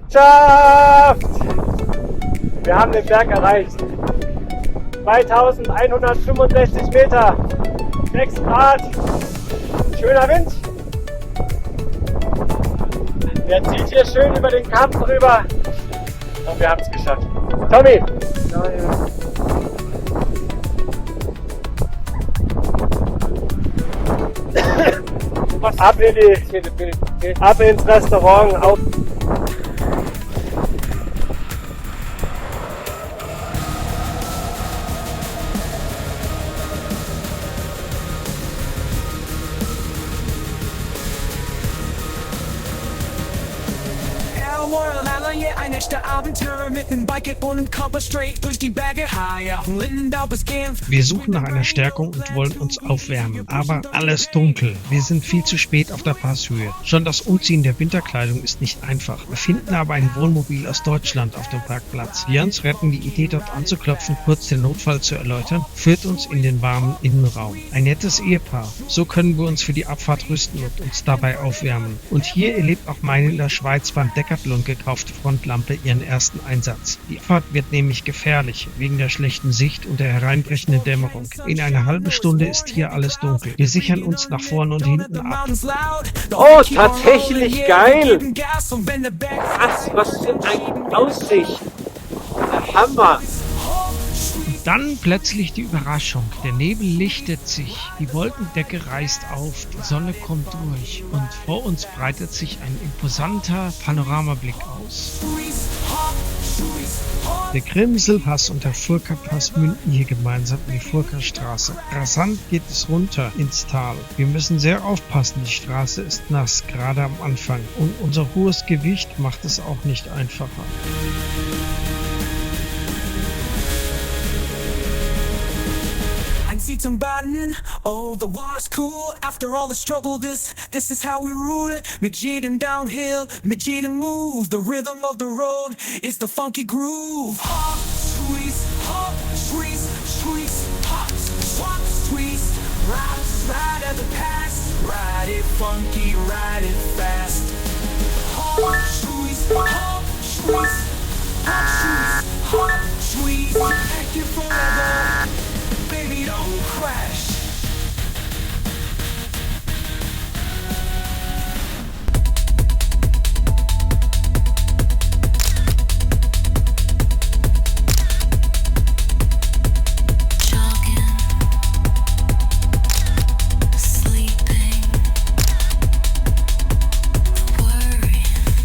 Geschafft! Wir haben den Berg erreicht. 2165 Meter, 6 Grad, schöner Wind. Der zieht hier schön über den Kamm rüber und wir haben es geschafft. Tommy! Ab ins Restaurant. Auf. Ein echter Abenteurer mit dem Bike und Kompass straight durch die Berge high auf Lindau bis Genf. Wir suchen nach einer Stärkung und wollen uns aufwärmen, aber alles dunkel. Wir sind viel zu spät auf der Passhöhe. Schon das Umziehen der Winterkleidung ist nicht einfach. Wir finden aber ein Wohnmobil aus Deutschland auf dem Parkplatz. Wir uns retten, die Idee dort anzuklopfen, kurz den Notfall zu erläutern, führt uns in den warmen Innenraum. Ein nettes Ehepaar. So können wir uns für die Abfahrt rüsten und uns dabei aufwärmen. Und hier erlebt auch meine in der Schweiz beim Decathlon gekaufte Frontlampe ihren ersten Einsatz. Die Fahrt wird nämlich gefährlich, wegen der schlechten Sicht und der hereinbrechenden Dämmerung. In einer halben Stunde ist hier alles dunkel. Wir sichern uns nach vorn und hinten ab. Oh, tatsächlich geil! Was für eine Aussicht! Der Hammer! Dann plötzlich die Überraschung. Der Nebel lichtet sich, die Wolkendecke reißt auf, die Sonne kommt durch und vor uns breitet sich ein imposanter Panoramablick aus. Der Grimselpass und der Furka-Pass münden hier gemeinsam in die Furka-Straße. Rasant geht es runter ins Tal. Wir müssen sehr aufpassen, die Straße ist nass, gerade am Anfang. Und unser hohes Gewicht macht es auch nicht einfacher. See zum Baden, oh the water's cool. After all the struggle, this is how we rule it. Mit jedem Downhill, mit jedem Move, the rhythm of the road is the funky groove. Hop, squeeze, hop, swap, squeeze. Ride at the pass, ride it funky, ride it fast. Hop, squeeze, hop, squeeze, hop, squeeze, take it forever. Baby, don't crash.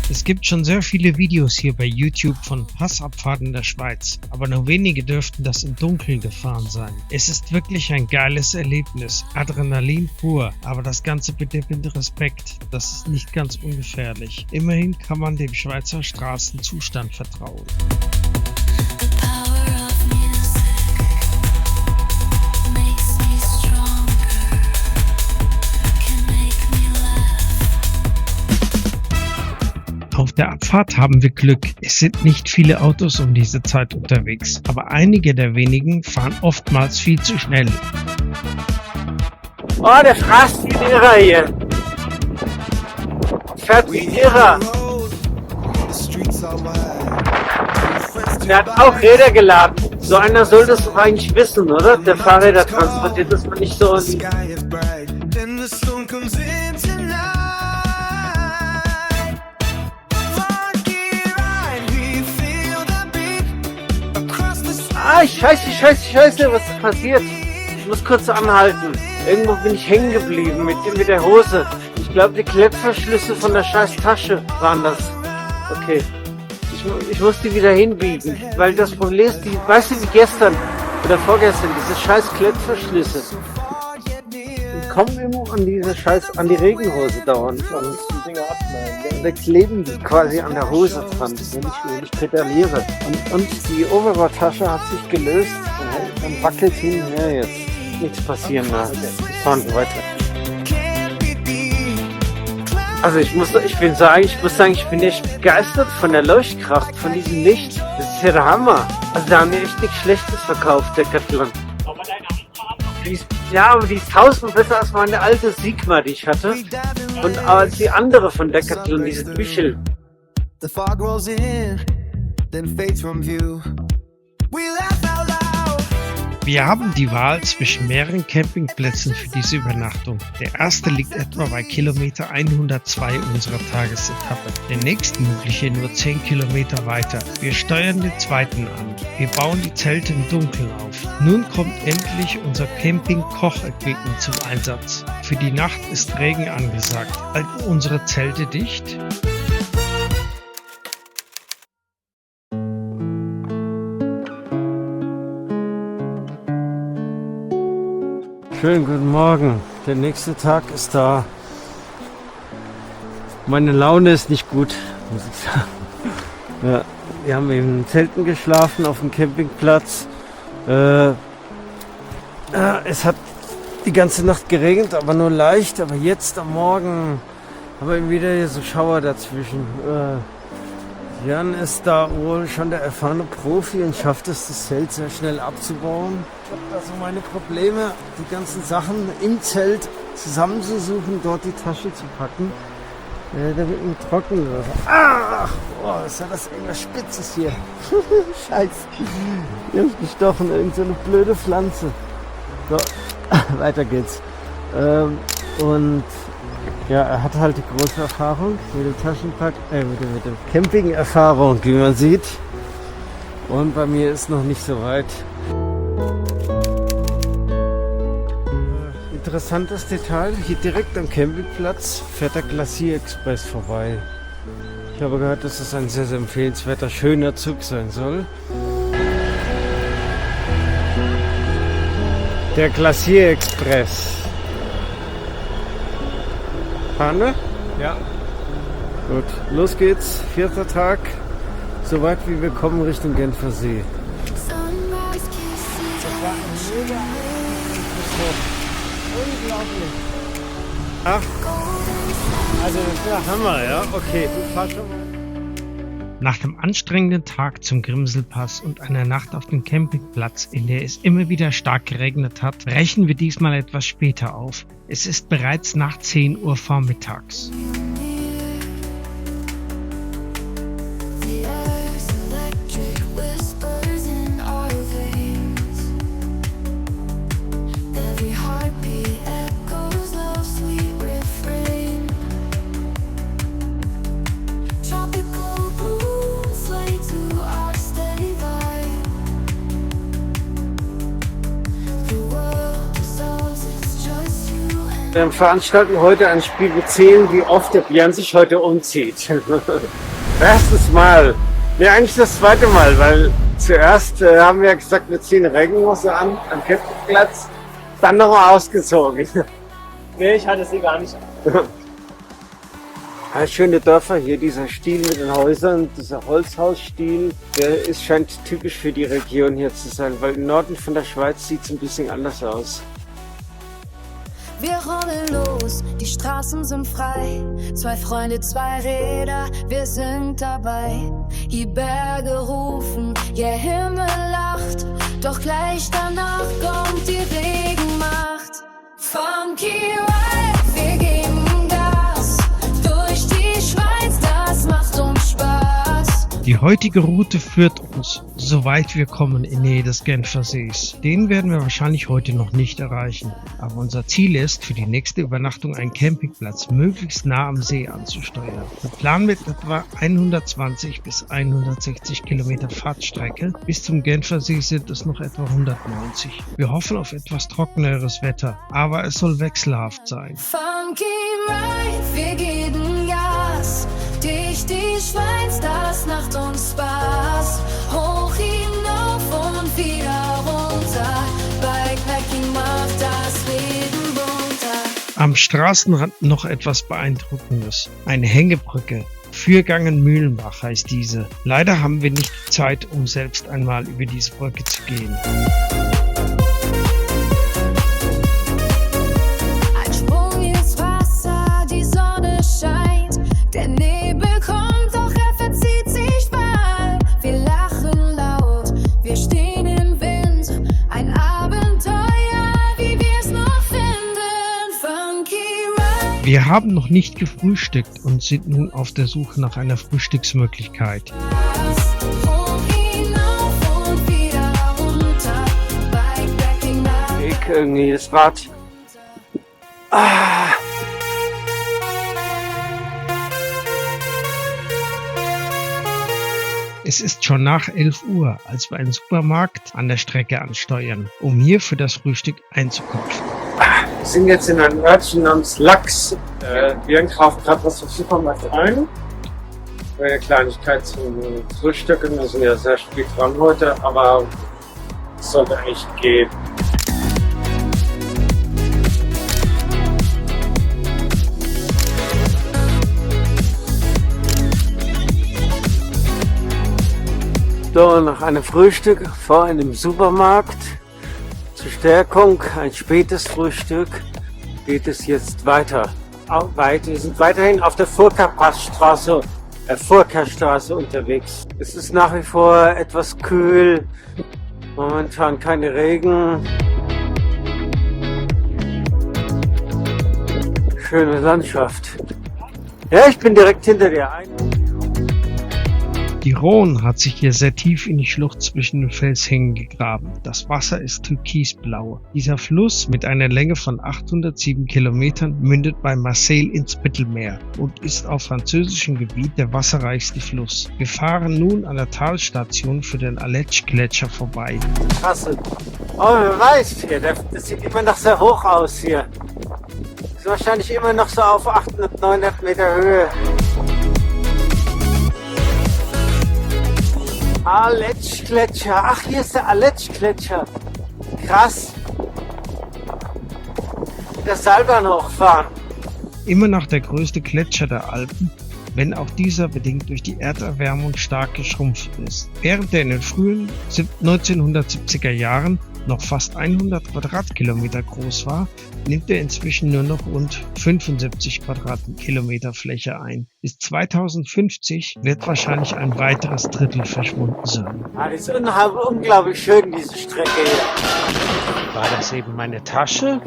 Es gibt schon sehr viele Videos hier bei YouTube von Passabfahrten in der Schweiz, aber nur wenige dürften das im Dunkeln gefahren sein. Es ist wirklich ein geiles Erlebnis, Adrenalin pur, aber das Ganze bitte mit Respekt, das ist nicht ganz ungefährlich. Immerhin kann man dem Schweizer Straßenzustand vertrauen. Auf der Abfahrt haben wir Glück. Es sind nicht viele Autos um diese Zeit unterwegs, aber einige der wenigen fahren oftmals viel zu schnell. Oh, der frast wie ein Irrer hier. Fährt wie ein Irrer. Der hat auch Räder geladen. So einer soll das doch eigentlich wissen, oder? Der Fahrräder transportiert, dass man nicht so an die... Ah, Scheiße, was ist passiert? Ich muss kurz anhalten. Irgendwo bin ich hängen geblieben mit der Hose. Ich glaube, die Klettverschlüsse von der scheiß Tasche waren das. Okay. Ich muss die wieder hinbiegen, weil das Problem ist, weißt du, wie gestern oder vorgestern, diese scheiß Klettverschlüsse. Die kommen immer an die Regenhose dauernd und die Dinger abschneiden. Da kleben die quasi an der Hose dran, wenn ich pedaliere. Und die Oberrohrtasche hat sich gelöst und wackelt hin und her jetzt. Nichts passieren da. Wir fahren weiter. Also ich muss sagen, ich bin echt begeistert von der Leuchtkraft, von diesem Licht. Das ist ja der Hammer. Also da haben wir echt nichts Schlechtes verkauft, Decathlon. Aber die ist 1000 besser als meine alte Sigma, die ich hatte. Und als die andere von Decathlon, diese Büchel. The fog rolls in, then fades from view. We laugh out loud. Wir haben die Wahl zwischen mehreren Campingplätzen für diese Übernachtung. Der erste liegt etwa bei Kilometer 102 unserer Tagesetappe. Der nächste mögliche nur 10 Kilometer weiter. Wir steuern den zweiten an. Wir bauen die Zelte im Dunkeln auf. Nun kommt endlich unser Camping-Koch-Equipment zum Einsatz. Für die Nacht ist Regen angesagt. Halten unsere Zelte dicht? Schönen guten Morgen. Der nächste Tag ist da. Meine Laune ist nicht gut, muss ich sagen. Ja, wir haben in Zelten geschlafen auf dem Campingplatz. Es hat die ganze Nacht geregnet, aber nur leicht. Aber jetzt am Morgen haben wir wieder hier so Schauer dazwischen. Jan ist da wohl schon der erfahrene Profi und schafft es, das Zelt sehr schnell abzubauen. Ich habe da so meine Probleme, die ganzen Sachen im Zelt zusammenzusuchen, dort die Tasche zu packen. Da wird mir trocken. Ach, boah, ist ja das irgendwas Spitzes hier. Scheiße. Ich hab's gestochen, irgend so eine blöde Pflanze. So, weiter geht's. Und ja, er hat halt die große Erfahrung mit dem Taschenpack, mit der Camping-Erfahrung, wie man sieht. Und bei mir ist noch nicht so weit. Interessantes Detail, hier direkt am Campingplatz fährt der Glacier Express vorbei. Ich habe gehört, dass es ein sehr, sehr empfehlenswerter, schöner Zug sein soll. Der Glacier Express. Hanne? Ja. Gut, los geht's. 4. Tag. So weit wie wir kommen Richtung Genfer See. Unglaublich. Ach, also das ist der Hammer, ja? Okay, du fahrst schon mal. Nach dem anstrengenden Tag zum Grimselpass und einer Nacht auf dem Campingplatz, in der es immer wieder stark geregnet hat, brechen wir diesmal etwas später auf. Es ist bereits nach 10 Uhr vormittags. Wir veranstalten heute ein Spiel, wir zählen, wie oft der Björn sich heute umzieht. Erstes Mal. Ne, eigentlich das zweite Mal, weil zuerst haben wir ja gesagt, wir ziehen Regenhose an am Campingplatz, dann nochmal ausgezogen. Nee, ich hatte sie gar nicht. Ja, schöne Dörfer hier, dieser Stil mit den Häusern, dieser Holzhausstil, der scheint typisch für die Region hier zu sein, weil im Norden von der Schweiz sieht es ein bisschen anders aus. Wir rollen los, die Straßen sind frei. 2 Freunde, 2 Räder, wir sind dabei. Die Berge rufen, der Himmel lacht. Doch gleich danach kommt die Regenmacht. Funky Ride, wir geben Gas. Durch die Schweiz, das macht uns Spaß. Die heutige Route führt uns, soweit wir kommen, in Nähe des Genfer Sees. Den werden wir wahrscheinlich heute noch nicht erreichen. Aber unser Ziel ist, für die nächste Übernachtung einen Campingplatz möglichst nah am See anzusteuern. Wir planen mit etwa 120 bis 160 Kilometer Fahrtstrecke. Bis zum Genfer See sind es noch etwa 190. Wir hoffen auf etwas trockeneres Wetter, aber es soll wechselhaft sein. Funky Ride, wir geben Gas. Durch die Schweiz, das macht uns Spaß. Hoch hinauf und wieder runter. Bikepacking macht das Leben bunter. Am Straßenrand noch etwas Beeindruckendes. Eine Hängebrücke. Fürgangen Mühlenbach heißt diese. Leider haben wir nicht die Zeit, um selbst einmal über diese Brücke zu gehen. Ein Sprung ins Wasser, die Sonne scheint. Wir haben noch nicht gefrühstückt und sind nun auf der Suche nach einer Frühstücksmöglichkeit. Hoch hinauf und wieder runter. Bikepacking nach Weg irgendwie, das Rad. Es ist schon nach 11 Uhr, als wir einen Supermarkt an der Strecke ansteuern, um hier für das Frühstück einzukaufen. Wir sind jetzt in einem Örtchen namens Lachs. Wir kaufen gerade was vom Supermarkt ein. Eine Kleinigkeit zum Frühstücken. Wir sind ja sehr spät dran heute, aber es sollte eigentlich gehen. So, nach einem Frühstück vor einem Supermarkt zur Stärkung, ein spätes Frühstück, geht es jetzt weiter. Wir sind weiterhin auf der Furka-Straße unterwegs. Es ist nach wie vor etwas kühl, momentan keine Regen. Schöne Landschaft. Ja, ich bin direkt hinter dir ein. Die Rhône hat sich hier sehr tief in die Schlucht zwischen den Felshängen gegraben. Das Wasser ist türkisblau. Dieser Fluss mit einer Länge von 807 Kilometern mündet bei Marseille ins Mittelmeer und ist auf französischem Gebiet der wasserreichste Fluss. Wir fahren nun an der Talstation für den Aletsch-Gletscher vorbei. Krasse. Oh, wer weiß hier, das sieht immer noch sehr hoch aus hier. Ist wahrscheinlich immer noch so auf 800, 900 Meter Höhe. Aletsch-Gletscher. Ach, hier ist der Aletsch-Gletscher. Krass. Der Seilbahn hochfahren. Immer noch der größte Gletscher der Alpen, wenn auch dieser bedingt durch die Erderwärmung stark geschrumpft ist. Während er in den frühen 1970er Jahren noch fast 100 Quadratkilometer groß war, nimmt er inzwischen nur noch rund 75 Quadratkilometer Fläche ein. Bis 2050 wird wahrscheinlich ein weiteres Drittel verschwunden sein. Das ist unglaublich schön, diese Strecke hier. War das eben meine Tasche?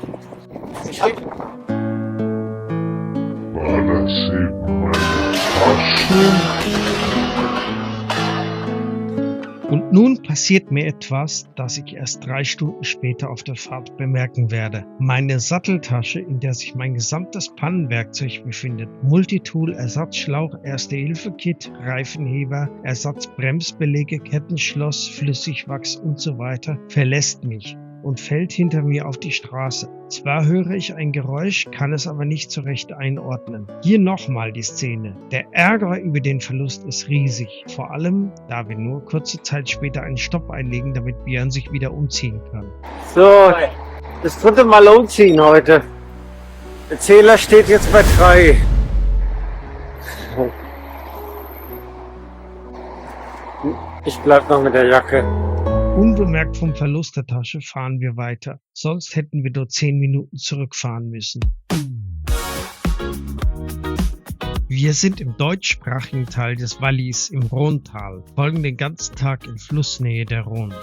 Und nun passiert mir etwas, das ich erst 3 Stunden später auf der Fahrt bemerken werde. Meine Satteltasche, in der sich mein gesamtes Pannenwerkzeug befindet, Multitool, Ersatzschlauch, Erste-Hilfe-Kit, Reifenheber, Ersatzbremsbeläge, Kettenschloss, Flüssigwachs und so weiter, verlässt mich und fällt hinter mir auf die Straße. Zwar höre ich ein Geräusch, kann es aber nicht so recht einordnen. Hier nochmal die Szene. Der Ärger über den Verlust ist riesig, vor allem, da wir nur kurze Zeit später einen Stopp einlegen, damit Björn sich wieder umziehen kann. So, das 3. Mal umziehen heute. Der Zähler steht jetzt bei 3. Ich bleib noch mit der Jacke. Unbemerkt vom Verlust der Tasche fahren wir weiter. Sonst hätten wir nur 10 Minuten zurückfahren müssen. Wir sind im deutschsprachigen Teil des Wallis im Rhônetal, folgen den ganzen Tag in Flussnähe der Rhône.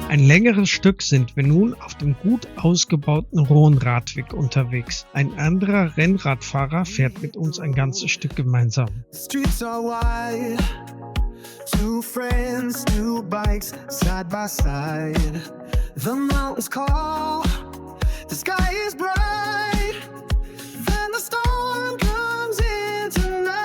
Ein längeres Stück sind wir nun auf dem gut ausgebauten Rhône-Radweg unterwegs. Ein anderer Rennradfahrer fährt mit uns ein ganzes Stück gemeinsam. Streets are wide. 2 friends, 2 bikes, side by side. The mountains call, the sky is bright. Then the storm comes in tonight.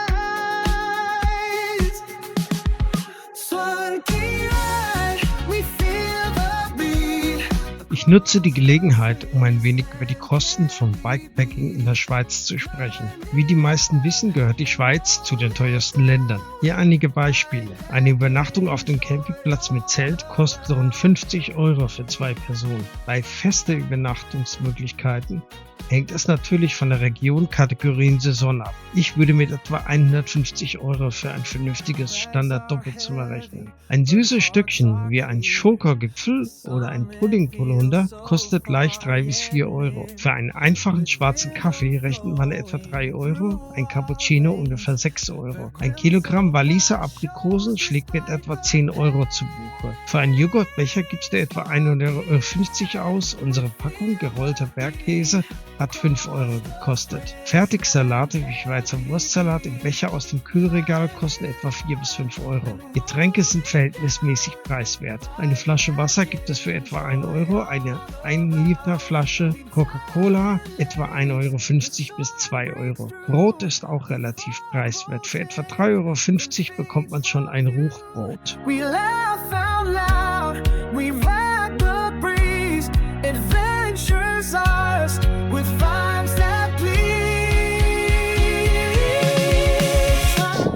Swanky ride, we feel the beat. Ich nutze die Gelegenheit, um ein wenig über die Kosten von Bikepacking in der Schweiz zu sprechen. Wie die meisten wissen, gehört die Schweiz zu den teuersten Ländern. Hier einige Beispiele. Eine Übernachtung auf dem Campingplatz mit Zelt kostet rund 50 € für 2 Personen. Bei festen Übernachtungsmöglichkeiten hängt es natürlich von der Region, Kategorie und Saison ab. Ich würde mit etwa 150 € für ein vernünftiges Standard-Doppelzimmer rechnen. Ein süßes Stückchen wie ein Schokorgipfel oder ein Puddingpolunder Wacholder kostet leicht 3 bis 4 Euro. Für einen einfachen schwarzen Kaffee rechnet man etwa 3 Euro, ein Cappuccino ungefähr 6 Euro. Ein Kilogramm Walliser Aprikosen schlägt mit etwa 10 Euro zu Buche. Für einen Joghurtbecher gibst du etwa 1,50 Euro aus. Unsere Packung gerollter Bergkäse hat 5 Euro gekostet. Fertigsalate wie Schweizer Wurstsalat im Becher aus dem Kühlregal kosten etwa 4 bis 5 Euro. Getränke sind verhältnismäßig preiswert. Eine Flasche Wasser gibt es für etwa 1 Euro, eine 1 Liter Flasche Coca-Cola etwa 1,50 Euro bis 2 Euro. Brot ist auch relativ preiswert. Für etwa 3,50 Euro bekommt man schon ein Ruchbrot. We laugh out loud, we ride the breeze, adventures ours with vibes that please.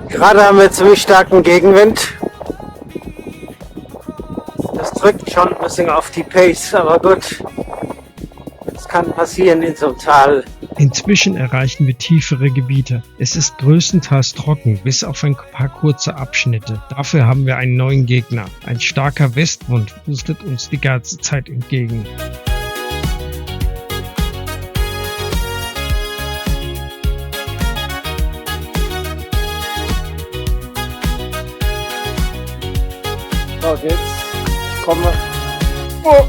Gerade haben wir ziemlich starken Gegenwind. Das drückt schon ein bisschen auf die Pace, aber gut. Das kann passieren in so einem Tal. Inzwischen erreichen wir tiefere Gebiete. Es ist größtenteils trocken, bis auf ein paar kurze Abschnitte. Dafür haben wir einen neuen Gegner. Ein starker Westwind pustet uns die ganze Zeit entgegen. So, jetzt kommen wir. Oh.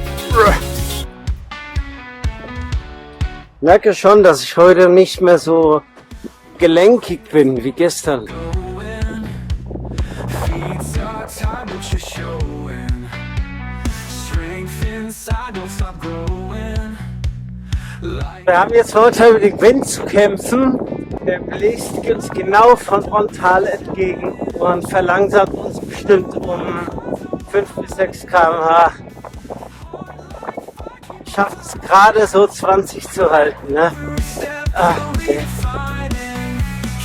Ich merke schon, dass ich heute nicht mehr so gelenkig bin wie gestern. Feet are tired, but you're showing strength inside, don't stop growing. Wir haben jetzt heute mit dem Wind zu kämpfen. Der bläst uns genau von frontal entgegen und verlangsamt uns bestimmt um 5 bis 6 km/h. Ich schaffe es gerade so 20 zu halten. Ne? Okay.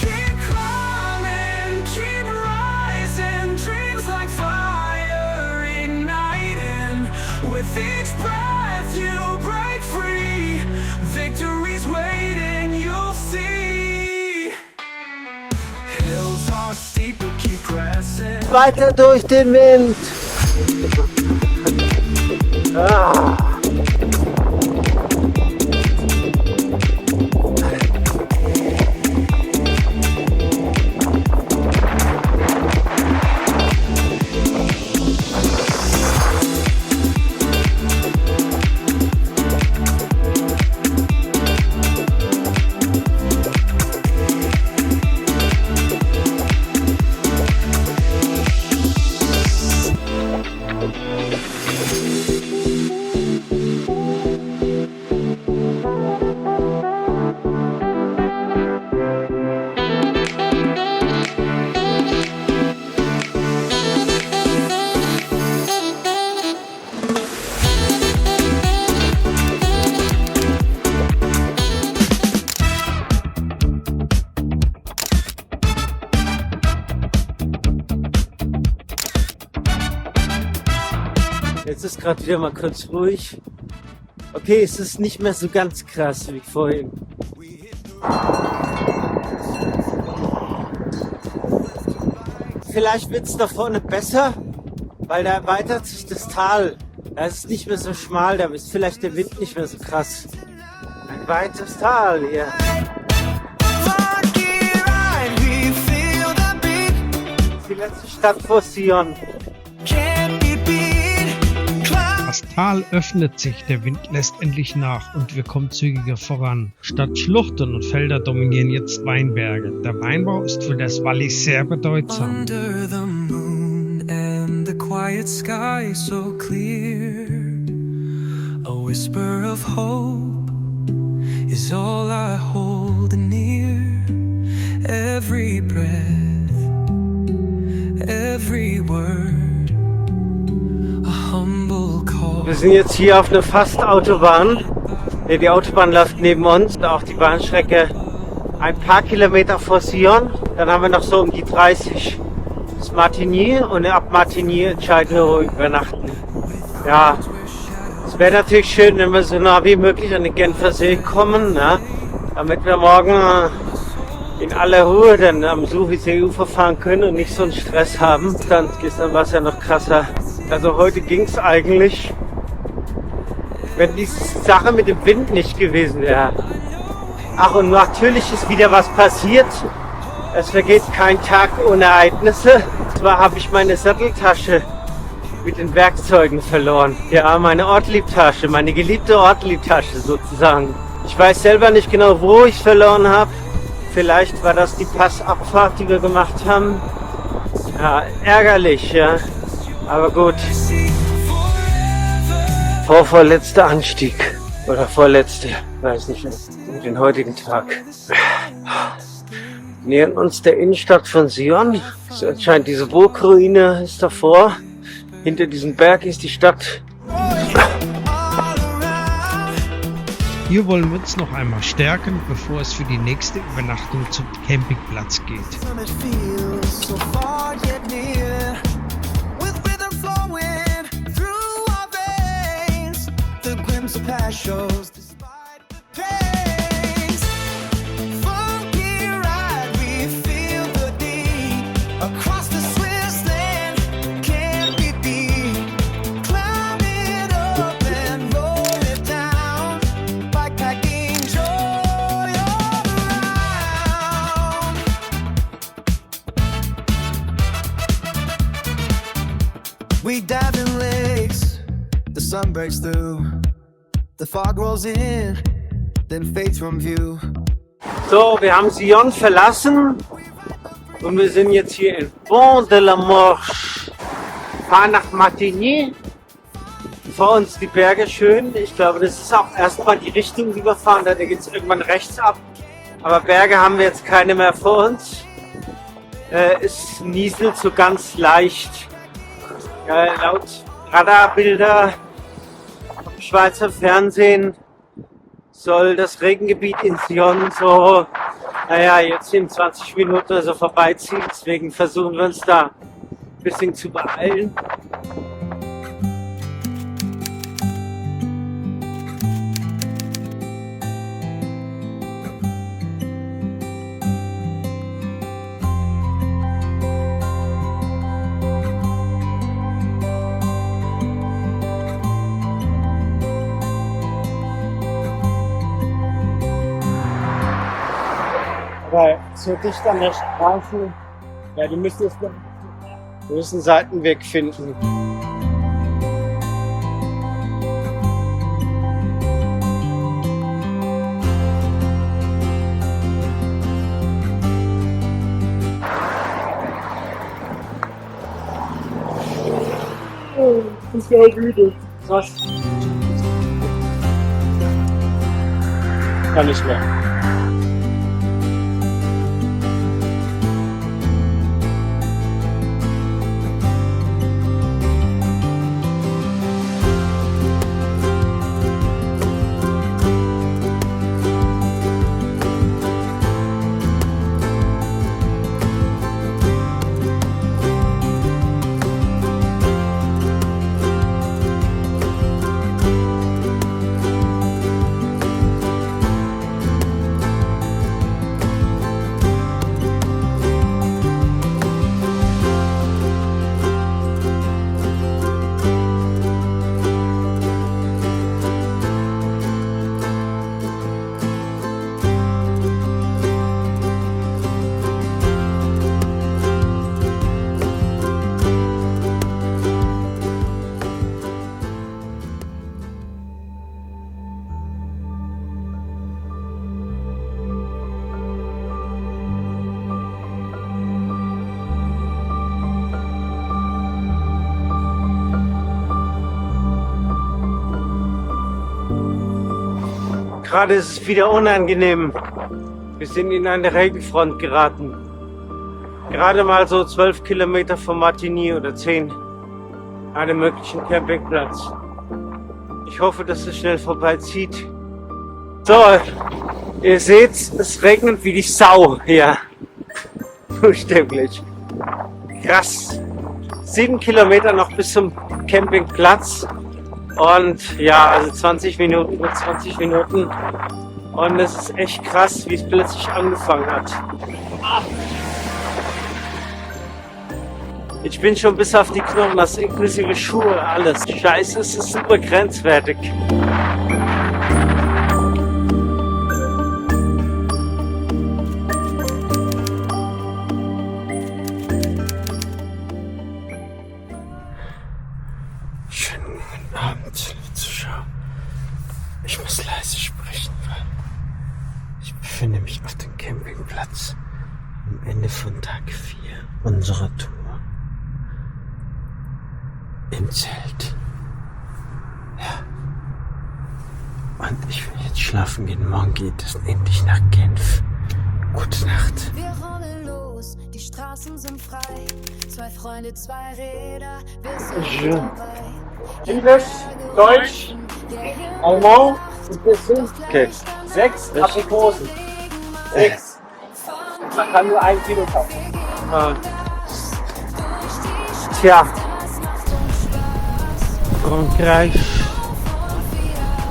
Keep climbing, keep rising, dreams like fire igniting. With each breath you break free, victory's waiting, you'll see. Hills are steep, but keep pressing. Weiter durch den Wind. Ah. Jetzt ist gerade wieder mal kurz ruhig. Okay, es ist nicht mehr so ganz krass wie vorhin. Vielleicht wird es da vorne besser, weil da erweitert sich das Tal. Da ist es nicht mehr so schmal, da ist vielleicht der Wind nicht mehr so krass. Ein weites Tal hier. Das ist die letzte Stadt vor Sion. Das Tal öffnet sich, der Wind lässt endlich nach und wir kommen zügiger voran. Statt Schluchten und Felder dominieren jetzt Weinberge. Der Weinbau ist für das Wallis sehr bedeutsam. Under the moon and the quiet sky so clear, a whisper of hope is all I hold near. Every breath, every word, a humble call. Wir sind jetzt hier auf einer Fast-Autobahn. Die Autobahn läuft neben uns, auch die Bahnstrecke ein paar Kilometer vor Sion. Dann haben wir noch so um die 30 bis Martigny und ab Martigny entscheiden wir, wo wir übernachten. Ja, es wäre natürlich schön, wenn wir so nah wie möglich an den Genfer See kommen, ne? Damit wir morgen in aller Ruhe dann am Suvisee-Ufer fahren können und nicht so einen Stress haben. Dann gestern war es ja noch krasser. Also heute ging es eigentlich. wenn diese Sache mit dem Wind nicht gewesen wäre. Ach, und natürlich ist wieder was passiert. Es vergeht kein Tag ohne Ereignisse. Und zwar habe ich meine Satteltasche mit den Werkzeugen verloren. Ja, meine Ortliebtasche, meine geliebte Ortliebtasche sozusagen. Ich weiß selber nicht genau, wo ich verloren habe. Vielleicht war das die Passabfahrt, die wir gemacht haben. Ja, ärgerlich, ja. Aber gut. Vorletzter Anstieg. Oder vorletzte, weiß nicht mehr. Den heutigen Tag. Nähern uns der Innenstadt von Sion. Es anscheinend diese Burgruine ist davor. Hinter diesem Berg ist die Stadt. Hier wollen wir uns noch einmal stärken, bevor es für die nächste Übernachtung zum Campingplatz geht. It feels so far yet near, with rhythm flowing through our veins. The glimpse of past shows despite the pains. Funky ride, we feel the beat across the Swiss land. Can't be beat. Climb it up and roll it down. Bikepacking joy all around. We dive in lakes, the sun breaks through, the fog rolls in, then fades from view. So, wir haben Sion verlassen und wir sind jetzt hier in Pont de la Morche. Fahren nach Martigny. Vor uns die Berge schön. Ich glaube, das ist auch erstmal die Richtung, die wir fahren. Da geht es irgendwann rechts ab. Aber Berge haben wir jetzt keine mehr vor uns. Es nieselt so ganz leicht. Laut Radarbilder im Schweizer Fernsehen soll das Regengebiet in Sion so, jetzt in 20 Minuten oder so vorbeiziehen. Deswegen versuchen wir uns da ein bisschen zu beeilen. Weil so dicht an der Straße, ja, die müssen jetzt einen Seitenweg finden. Oh, ich bin halt müde. Krass. Kann nicht mehr. Gerade ist es wieder unangenehm. Wir sind in eine Regenfront geraten. Gerade mal so 12 Kilometer von Martigny oder 10. Einem möglichen Campingplatz. Ich hoffe, dass es schnell vorbeizieht. So, ihr seht, es regnet wie die Sau hier. Buchstäblich. Krass. 7 Kilometer noch bis zum Campingplatz. Und ja, also 20 Minuten. Und es ist echt krass, wie es plötzlich angefangen hat. Ich bin schon bis auf die Knochen, das inklusive Schuhe, alles. Scheiße, es ist super grenzwertig. Ende von Tag 4 unserer Tour. Im Zelt. Ja. Und ich will jetzt schlafen gehen. Morgen geht es endlich nach Genf. Gute Nacht. Wir rollen los, die Straßen sind frei. 2 Freunde, 2 Räder, wir sind Schön. dabei. Englisch, Deutsch, Allemand und bisschen. Okay. 6 Aprikosen. 6. Man kann nur 1 Kilo kaufen. Tja. Frankreich.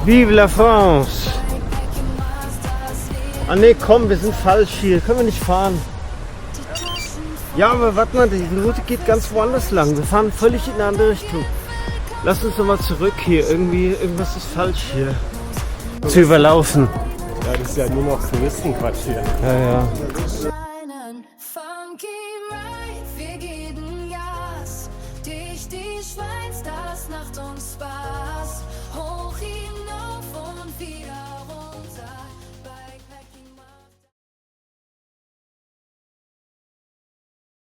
Vive la France. Ah ne, komm, wir sind falsch hier. Können wir nicht fahren. Ja, aber warte mal, die Route geht ganz woanders lang. Wir fahren völlig in eine andere Richtung. Lass uns doch mal zurück hier. Irgendwas ist falsch hier. Zu überlaufen. Ja, das ist ja nur noch Touristenquatsch hier. Ja. Einen funky Ride, wir geben Gas. Durch die Schweiz, das macht uns Spaß. Hoch hinaus.